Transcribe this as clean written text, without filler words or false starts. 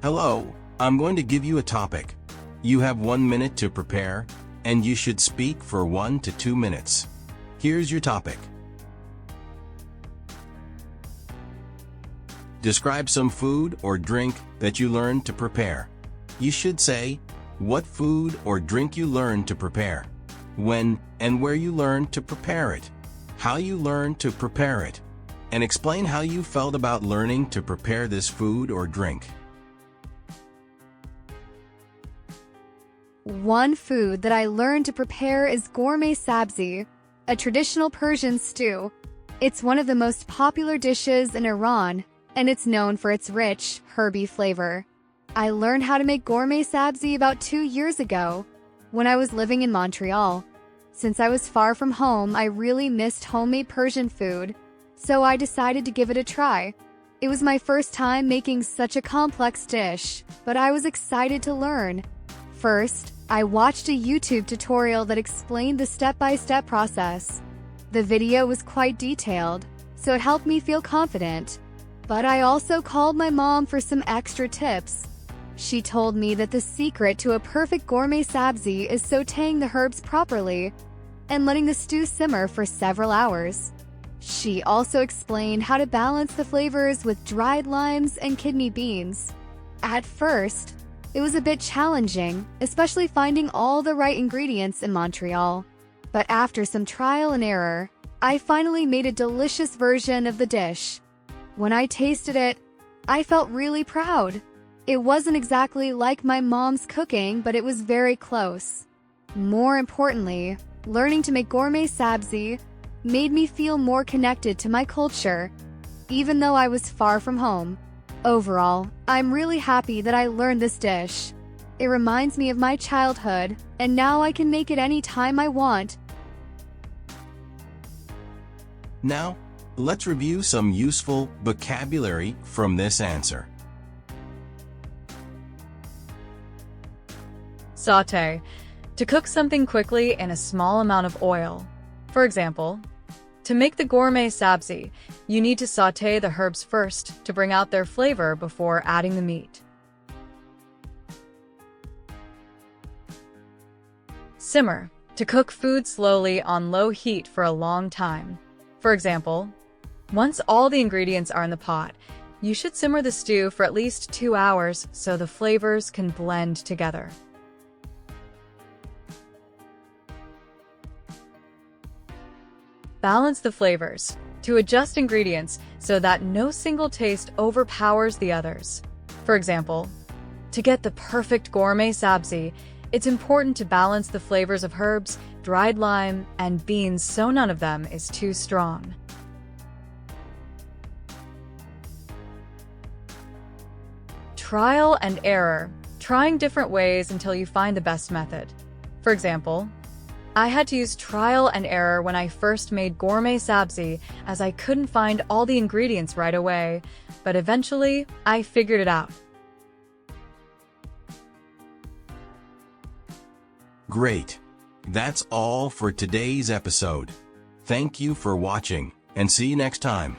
Hello, I'm going to give you a topic. You have 1 minute to prepare, and you should speak for 1 to 2 minutes. Here's your topic. Describe some food or drink that you learned to prepare. You should say what food or drink you learned to prepare, when and where you learned to prepare it, how you learned to prepare it, and explain how you felt about learning to prepare this food or drink. One food that I learned to prepare is Ghormeh Sabzi, a traditional Persian stew. It's one of the most popular dishes in Iran, and it's known for its rich, herby flavor. I learned how to make Ghormeh Sabzi about 2 years ago, when I was living in Montreal. Since I was far from home, I really missed homemade Persian food, so I decided to give it a try. It was my first time making such a complex dish, but I was excited to learn. First, I watched a YouTube tutorial that explained the step-by-step process. The video was quite detailed, so it helped me feel confident. But I also called my mom for some extra tips. She told me that the secret to a perfect Ghormeh Sabzi is sautéing the herbs properly and letting the stew simmer for several hours. She also explained how to balance the flavors with dried limes and kidney beans. At first, it was a bit challenging, especially finding all the right ingredients in Montreal. But after some trial and error, I finally made a delicious version of the dish. When I tasted it, I felt really proud. It wasn't exactly like my mom's cooking, but it was very close. More importantly, learning to make Ghormeh Sabzi made me feel more connected to my culture, even though I was far from home. Overall, I'm really happy that I learned this dish. It reminds me of my childhood, and now I can make it anytime I want. Now, let's review some useful vocabulary from this answer. Sauté. To cook something quickly in a small amount of oil. For example, to make the Ghormeh Sabzi, you need to sauté the herbs first to bring out their flavor before adding the meat. Simmer. To cook food slowly on low heat for a long time. For example, once all the ingredients are in the pot, you should simmer the stew for at least 2 hours so the flavors can blend together. Balance the flavors. To adjust ingredients so that no single taste overpowers the others. For example, to get the perfect Ghormeh Sabzi, it's important to balance the flavors of herbs, dried lime, and beans so none of them is too strong. Trial and error. Trying different ways until you find the best method. For example, I had to use trial and error when I first made Ghormeh Sabzi as I couldn't find all the ingredients right away, but eventually I figured it out. Great! That's all for today's episode. Thank you for watching, and see you next time.